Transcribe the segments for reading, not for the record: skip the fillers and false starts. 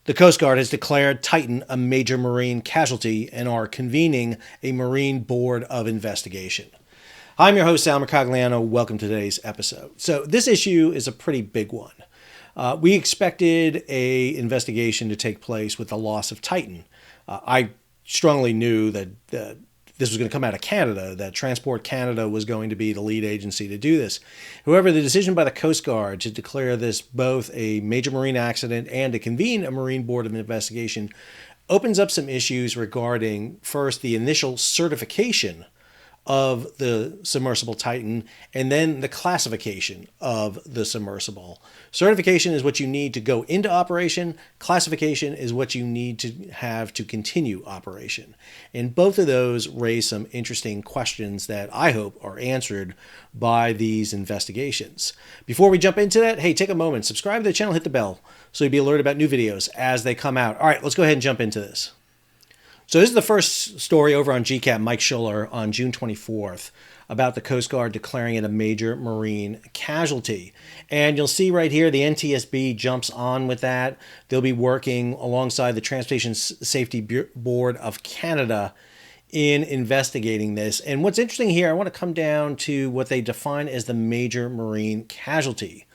The Coast Guard has declared Titan a major marine casualty and are convening a Marine Board of Investigation. I'm your host, Sal Mercogliano. Welcome to today's episode. So this issue is a pretty big one. We expected an investigation to take place with the loss of Titan. I strongly knew that this was going to come out of Canada, that Transport Canada was going to be the lead agency to do this. However, the decision by the Coast Guard to declare this both a major marine accident and to convene a Marine Board of Investigation opens up some issues regarding, first, the initial certification of the submersible Titan, and then the classification of the submersible. Certification is what you need to go into operation. Classification is what you need to have to continue operation. And both of those raise some interesting questions that I hope are answered by these investigations. Before we jump into that, hey, take a moment, subscribe to the channel, hit the bell so you'll be alerted about new videos as they come out. All right, let's go ahead and jump into this. So this is the first story over on GCAP, Mike Schuller, on June 24th about the Coast Guard declaring it a major marine casualty. And you'll see right here the NTSB jumps on with that. They'll be working alongside the Transportation Safety Board of Canada in investigating this. And what's interesting here, I want to come down to what they define as the major marine casualty.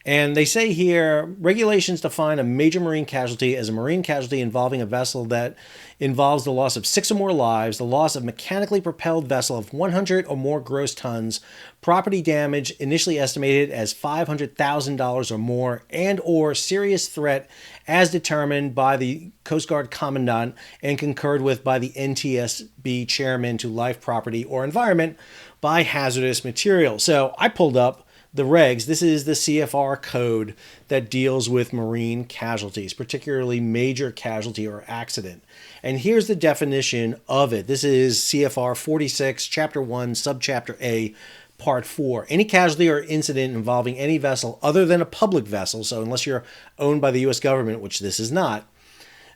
And they say here, regulations define a major marine casualty as a marine casualty involving a vessel that involves the loss of 6 or more lives, the loss of mechanically propelled vessel of 100 or more gross tons, property damage initially estimated as $500,000 or more, and or serious threat as determined by the Coast Guard Commandant and concurred with by the NTSB chairman to life, property, or environment by hazardous material. So I pulled up the regs. This is the CFR code that deals with marine casualties, particularly major casualty or accident. And here's the definition of it. This is CFR 46, Chapter 1, Subchapter A, Part 4. Any casualty or incident involving any vessel other than a public vessel, so unless you're owned by the U.S. government, which this is not,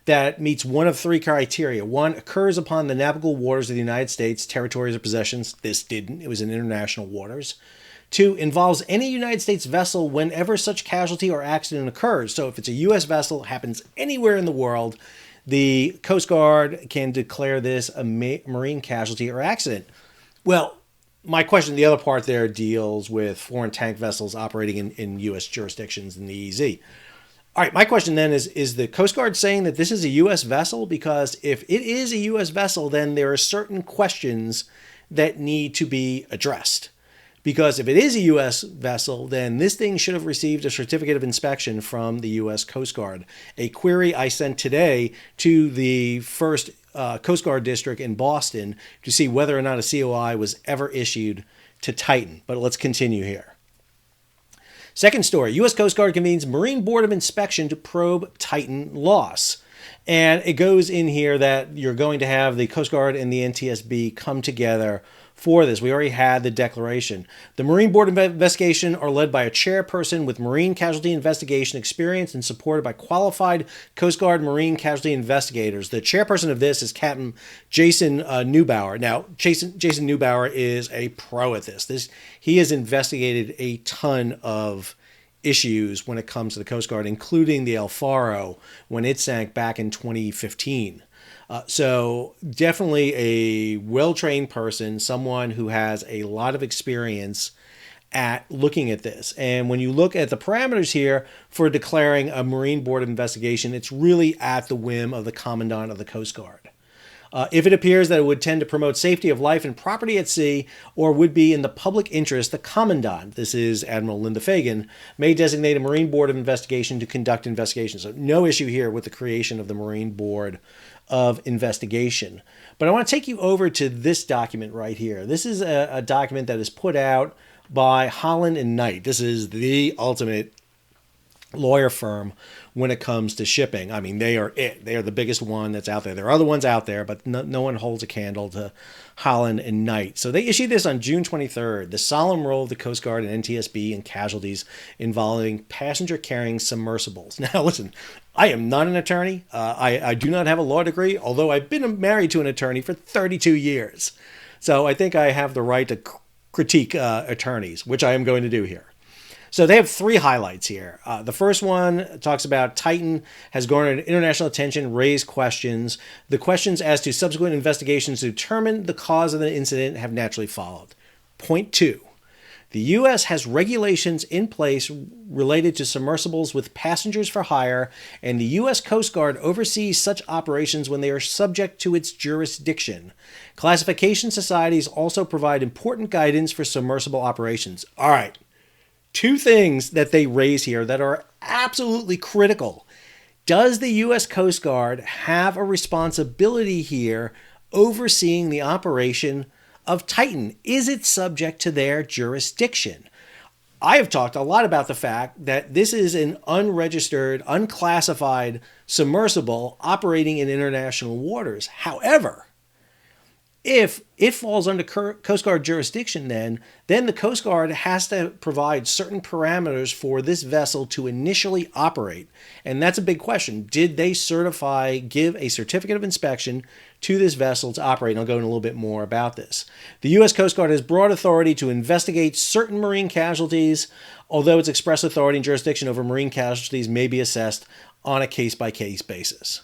that meets one of 3 criteria. 1, occurs upon the navigable waters of the United States, territories, or possessions. This didn't. It was in international waters. 2, involves any United States vessel whenever such casualty or accident occurs. So if it's a U.S. vessel, happens anywhere in the world, the Coast Guard can declare this a marine casualty or accident. Well, my question, the other part there deals with foreign tank vessels operating in U.S. jurisdictions in the EEZ. All right, my question then is the Coast Guard saying that this is a U.S. vessel? Because if it is a U.S. vessel, then there are certain questions that need to be addressed. Because if it is a U.S. vessel, then this thing should have received a certificate of inspection from the U.S. Coast Guard. A query I sent today to the first Coast Guard district in Boston to see whether or not a COI was ever issued to Titan. But let's continue here. Second story, U.S. Coast Guard convenes Marine Board of Inspection to probe Titan loss. And it goes in here that you're going to have the Coast Guard and the NTSB come together for this. We already had the declaration. The Marine Board of Investigation are led by a chairperson with marine casualty investigation experience and supported by qualified Coast Guard marine casualty investigators. The chairperson of this is Captain Jason Neubauer. Now, Jason Neubauer is a pro at this. He has investigated a ton of issues when it comes to the Coast Guard, including the El Faro when it sank back in 2015. So definitely a well-trained person, someone who has a lot of experience at looking at this. And when you look at the parameters here for declaring a Marine Board of Investigation, it's really at the whim of the Commandant of the Coast Guard. If it appears that it would tend to promote safety of life and property at sea or would be in the public interest, the Commandant, this is Admiral Linda Fagan, may designate a Marine Board of Investigation to conduct investigations. So no issue here with the creation of the Marine Board of Investigation. But I want to take you over to this document right here. This is a document that is put out by Holland and Knight. This is the ultimate lawyer firm when it comes to shipping. I mean, they are it. They are the biggest one that's out there. There are other ones out there, but no one holds a candle to Holland and Knight. So they issued this on June 23rd, the solemn role of the Coast Guard and NTSB in casualties involving passenger-carrying submersibles. Now, listen, I am not an attorney. I do not have a law degree, although I've been married to an attorney for 32 years. So I think I have the right to critique attorneys, which I am going to do here. So they have three highlights here. The first one talks about Titan has garnered international attention, raised questions. The questions as to subsequent investigations to determine the cause of the incident have naturally followed. Point 2. The U.S. has regulations in place related to submersibles with passengers for hire, and the U.S. Coast Guard oversees such operations when they are subject to its jurisdiction. Classification societies also provide important guidance for submersible operations. All right. Two things that they raise here that are absolutely critical. Does the U.S. Coast Guard have a responsibility here overseeing the operation of Titan? Is it subject to their jurisdiction? I have talked a lot about the fact that this is an unregistered, unclassified submersible operating in international waters. However, if it falls under Coast Guard jurisdiction, then the Coast Guard has to provide certain parameters for this vessel to initially operate. And that's a big question. Did they give a certificate of inspection to this vessel to operate? And I'll go into a little bit more about this. The U.S. Coast Guard has broad authority to investigate certain marine casualties, although its express authority and jurisdiction over marine casualties may be assessed on a case-by-case basis.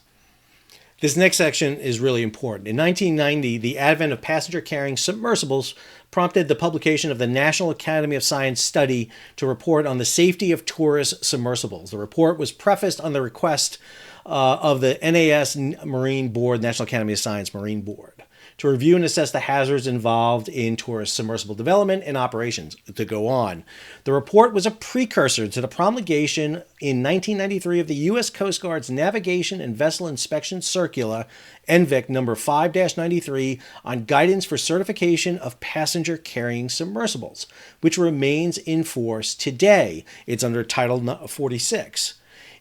This next section is really important. In 1990, the advent of passenger-carrying submersibles prompted the publication of the National Academy of Science study to report on the safety of tourist submersibles. The report was prefaced on the request of the NAS Marine Board, National Academy of Science Marine Board, to review and assess the hazards involved in tourist submersible development and operations. To go on, the report was a precursor to the promulgation in 1993 of the U.S. Coast Guard's Navigation and Vessel Inspection Circular, NVIC number 5-93, on guidance for certification of passenger-carrying submersibles, which remains in force today. It's under Title 46.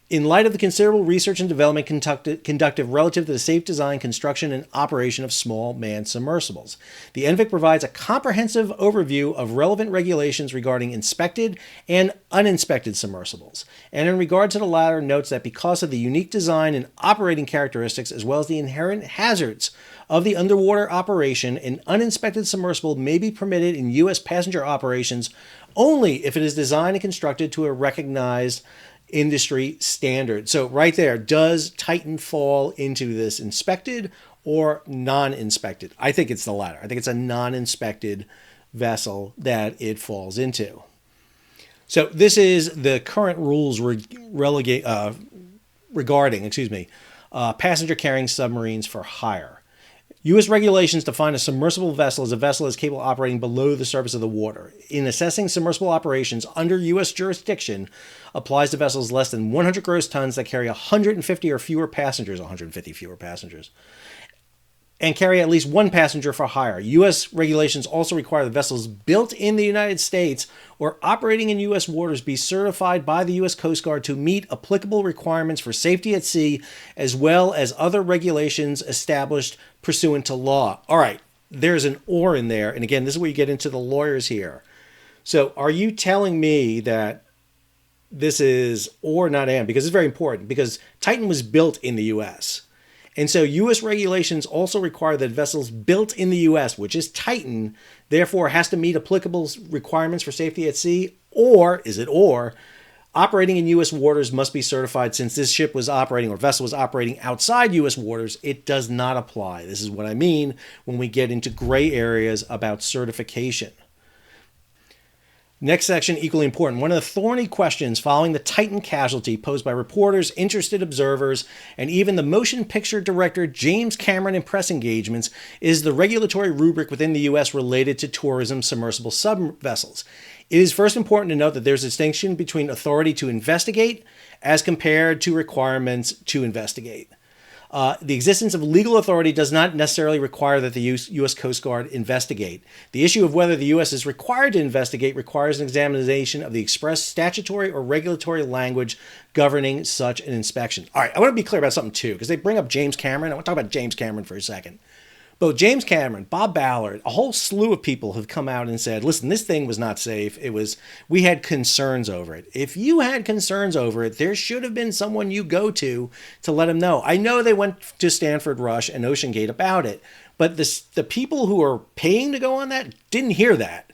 In light of the considerable research and development conducted relative to the safe design, construction, and operation of small manned submersibles, the NVIC provides a comprehensive overview of relevant regulations regarding inspected and uninspected submersibles. And in regard to the latter, notes that because of the unique design and operating characteristics, as well as the inherent hazards of the underwater operation, an uninspected submersible may be permitted in U.S. passenger operations only if it is designed and constructed to a recognized industry standard. So right there, does Titan fall into this inspected or non-inspected? I think it's the latter. I think it's a non-inspected vessel that it falls into. So this is the current rules regarding passenger carrying submarines for hire. U.S. regulations define a submersible vessel as a vessel that is capable of operating below the surface of the water. In assessing submersible operations under U.S. jurisdiction, applies to vessels less than 100 gross tons that carry 150 or fewer passengers, 150 fewer passengers, and carry at least one passenger for hire. U.S. regulations also require that vessels built in the United States or operating in U.S. waters be certified by the U.S. Coast Guard to meet applicable requirements for safety at sea, as well as other regulations established pursuant to law. All right, there's an or in there. And again, this is where you get into the lawyers here. So are you telling me that this is or not and? Because it's very important, because Titan was built in the U.S., and so U.S. regulations also require that vessels built in the U.S., which is Titan, therefore has to meet applicable requirements for safety at sea, or, is it or, operating in U.S. waters must be certified. Since this ship was operating, or vessel was operating outside U.S. waters, it does not apply. This is what I mean when we get into gray areas about certification. Next section, equally important. One of the thorny questions following the Titan casualty posed by reporters, interested observers, and even the motion picture director James Cameron in press engagements is the regulatory rubric within the U.S. related to tourism submersible sub-vessels. It is first important to note that there's a distinction between authority to investigate as compared to requirements to investigate. The existence of legal authority does not necessarily require that the U.S. Coast Guard investigate. The issue of whether the U.S. is required to investigate requires an examination of the express statutory or regulatory language governing such an inspection. All right, I want to be clear about something too, because they bring up James Cameron. I want to talk about James Cameron for a second. Both James Cameron, Bob Ballard, a whole slew of people have come out and said, listen, this thing was not safe. We had concerns over it. If you had concerns over it, there should have been someone you go to let them know. I know they went to Stanford Rush and Ocean Gate about it, but the people who are paying to go on that didn't hear that.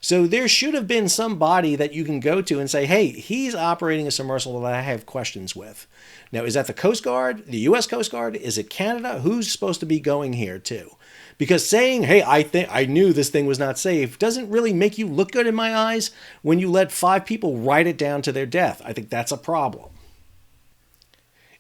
So there should have been somebody that you can go to and say, hey, he's operating a submersible that I have questions with. Now, is that the Coast Guard, the U.S. Coast Guard? Is it Canada? Who's supposed to be going here too? Because saying, hey, I knew this thing was not safe doesn't really make you look good in my eyes when you let 5 people ride it down to their death. I think that's a problem.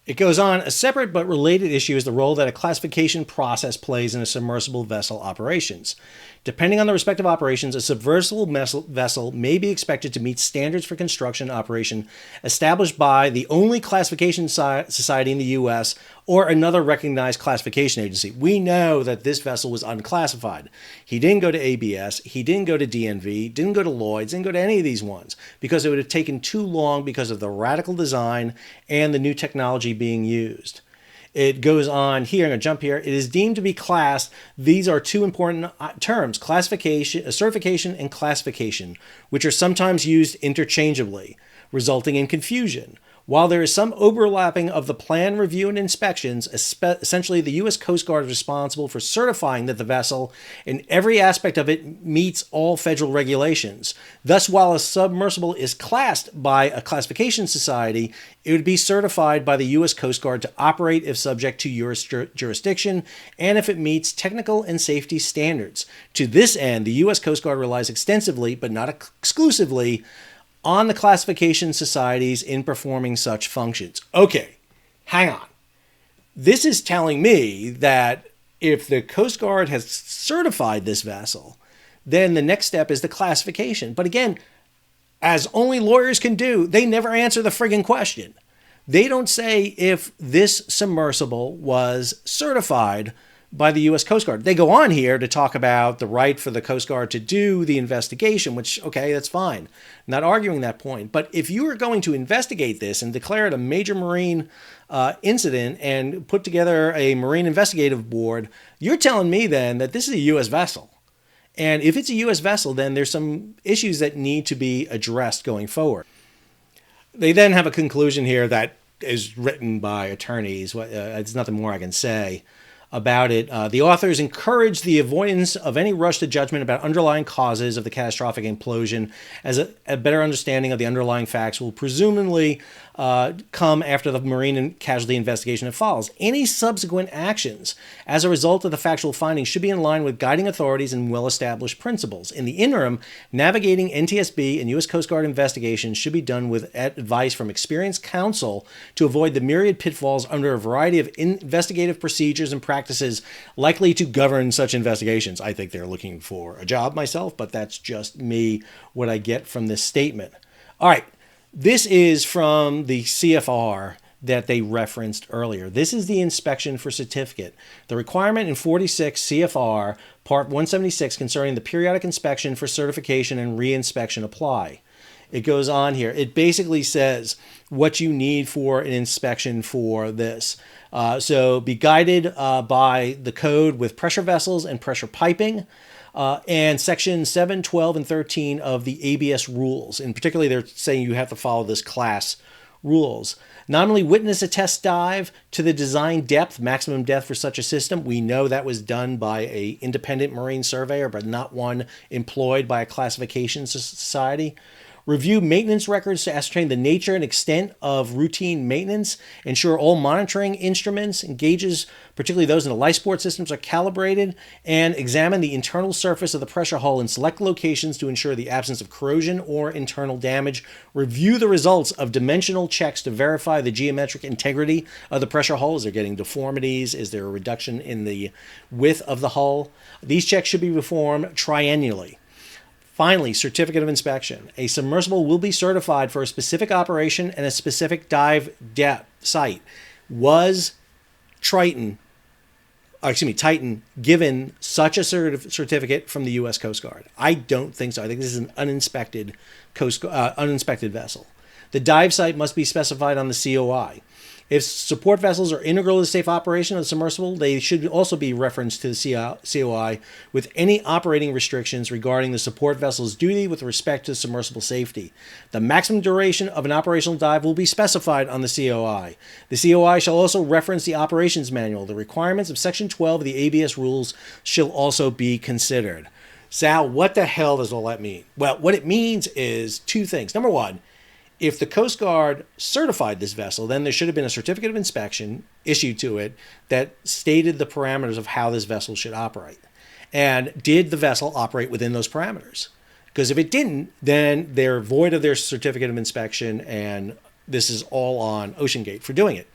It goes on, a separate but related issue is the role that a classification process plays in a submersible vessel operations. Depending on the respective operations, a submersible vessel may be expected to meet standards for construction and operation established by the only classification society in the U.S. or another recognized classification agency. We know that this vessel was unclassified. He didn't go to ABS, he didn't go to DNV, didn't go to Lloyd's, didn't go to any of these ones because it would have taken too long because of the radical design and the new technology being used. It goes on here, I'm going to jump here. It is deemed to be classed. These are 2 important terms, classification, certification and classification, which are sometimes used interchangeably, resulting in confusion. While there is some overlapping of the plan, review, and inspections, essentially the U.S. Coast Guard is responsible for certifying that the vessel, in every aspect of it, meets all federal regulations. Thus, while a submersible is classed by a classification society, it would be certified by the U.S. Coast Guard to operate if subject to jurisdiction and if it meets technical and safety standards. To this end, the U.S. Coast Guard relies extensively, but not exclusively, on the classification societies in performing such functions. Okay, hang on. This is telling me that if the Coast Guard has certified this vessel, then the next step is the classification. But again, as only lawyers can do, they never answer the friggin' question. They don't say if this submersible was certified by the U.S. Coast Guard. They go on here to talk about the right for the Coast Guard to do the investigation, which, okay, that's fine. I'm not arguing that point. But if you are going to investigate this and declare it a major marine incident and put together a Marine Investigative Board, you're telling me then that this is a U.S. vessel. And if it's a U.S. vessel, then there's some issues that need to be addressed going forward. They then have a conclusion here that is written by attorneys. There's nothing more I can say about it. The authors encourage the avoidance of any rush to judgment about underlying causes of the catastrophic implosion, as a better understanding of the underlying facts will presumably come after the marine and casualty investigation that follows. Any subsequent actions as a result of the factual findings should be in line with guiding authorities and well-established principles. In the interim, navigating NTSB and U.S. Coast Guard investigations should be done with advice from experienced counsel to avoid the myriad pitfalls under a variety of investigative procedures and practices likely to govern such investigations. I think they're looking for a job myself, but that's just me, what I get from this statement. All right. This is from the CFR that they referenced earlier. This is the inspection for certificate. The requirement in 46 CFR Part 176 concerning the periodic inspection for certification and reinspection apply. It goes on here. It basically says what you need for an inspection for this. So be guided by the code with pressure vessels and pressure piping. And section 7, 12, and 13 of the ABS rules. And particularly, they're saying you have to follow this class rules. Not only witness a test dive to the design depth, maximum depth for such a system. We know that was done by an independent marine surveyor, but not one employed by a classification society. Review maintenance records to ascertain the nature and extent of routine maintenance. Ensure all monitoring instruments and gauges, particularly those in the life support systems, are calibrated. And examine the internal surface of the pressure hull in select locations to ensure the absence of corrosion or internal damage. Review the results of dimensional checks to verify the geometric integrity of the pressure hull. Is there getting deformities? Is there a reduction in the width of the hull? These checks should be performed triennially. Finally, certificate of inspection. A submersible will be certified for a specific operation and a specific dive depth site. Was Titan given such a certificate from the U.S. Coast Guard? I don't think so. I think this is an uninspected vessel. The dive site must be specified on the COI. If support vessels are integral to the safe operation of the submersible, they should also be referenced to the COI with any operating restrictions regarding the support vessel's duty with respect to submersible safety. The maximum duration of an operational dive will be specified on the COI. The COI shall also reference the operations manual. The requirements of Section 12 of the ABS rules shall also be considered. Sal, what the hell does all that mean? Well, what it means is two things. Number one, if the Coast Guard certified this vessel, then there should have been a certificate of inspection issued to it that stated the parameters of how this vessel should operate. And did the vessel operate within those parameters? Because if it didn't, then they're void of their certificate of inspection, and this is all on OceanGate for doing it.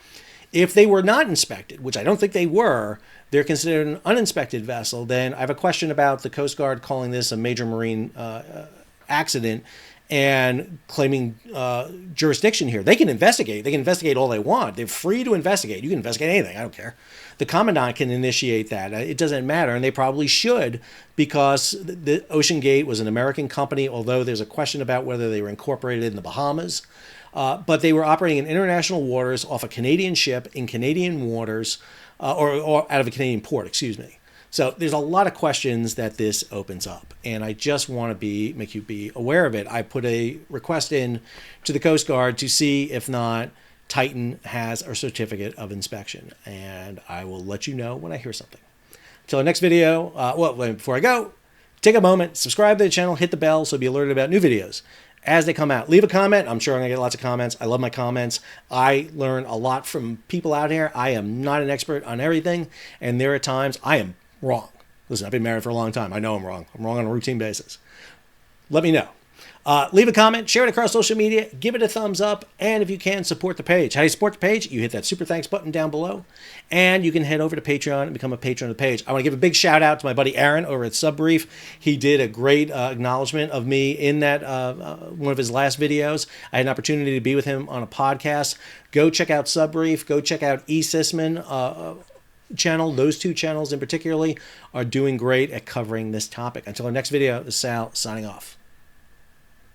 If they were not inspected, which I don't think they were, they're considered an uninspected vessel, then I have a question about the Coast Guard calling this a major marine accident and claiming jurisdiction here. They can investigate. They can investigate all they want. They're free to investigate. You can investigate anything. I don't care. The Commandant can initiate that. It doesn't matter, and they probably should, because the OceanGate was an American company, although there's a question about whether they were incorporated in the Bahamas. But they were operating in international waters off a Canadian ship in Canadian waters, or out of a Canadian port, excuse me. So there's a lot of questions that this opens up, and I just want to make you be aware of it. I put a request in to the Coast Guard to see if not Titan has a certificate of inspection, and I will let you know when I hear something. Until the next video, before I go, take a moment, subscribe to the channel, hit the bell so you'll be alerted about new videos as they come out. Leave a comment. I'm sure I'm going to get lots of comments. I love my comments. I learn a lot from people out here. I am not an expert on everything, and there are times I am wrong. Listen, I've been married for a long time. I know I'm wrong. I'm wrong on a routine basis. Let me know. Leave a comment, share it across social media, give it a thumbs up, and if you can, support the page. How do you support the page? You hit that super thanks button down below, and you can head over to Patreon and become a patron of the page. I want to give a big shout out to my buddy Aaron over at Subbrief. He did a great acknowledgement of me in that one of his last videos. I had an opportunity to be with him on a podcast. Go check out Subbrief. Go check out E. Sisman channel. Those two channels in particularly are doing great at covering this topic. Until our next video, this is Sal signing off.